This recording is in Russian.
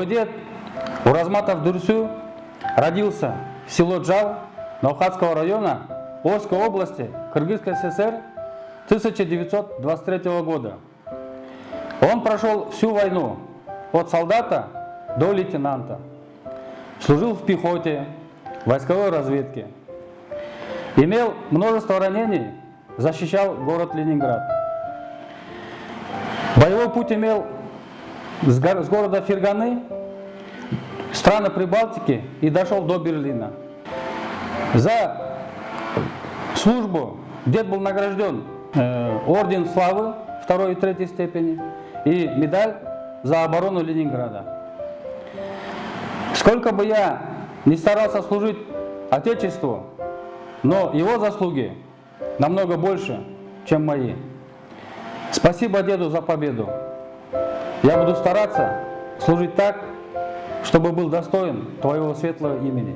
Мой дед Уразматов Дурсю родился в село Джал Наухатского района Орской области Кыргызской ССР 1923 года. Он прошел всю войну от солдата до лейтенанта. Служил в пехоте, войсковой разведке. Имел множество ранений, защищал город Ленинград. Боевой путь имел с города Ферганы, страны Прибалтики и дошел до Берлина. За службу дед был награжден орден славы 2 и 3 степени и медаль за оборону Ленинграда. Сколько бы я ни старался служить Отечеству, но его заслуги намного больше, чем мои. Спасибо деду за победу. Я буду стараться служить так, чтобы был достоин твоего светлого имени.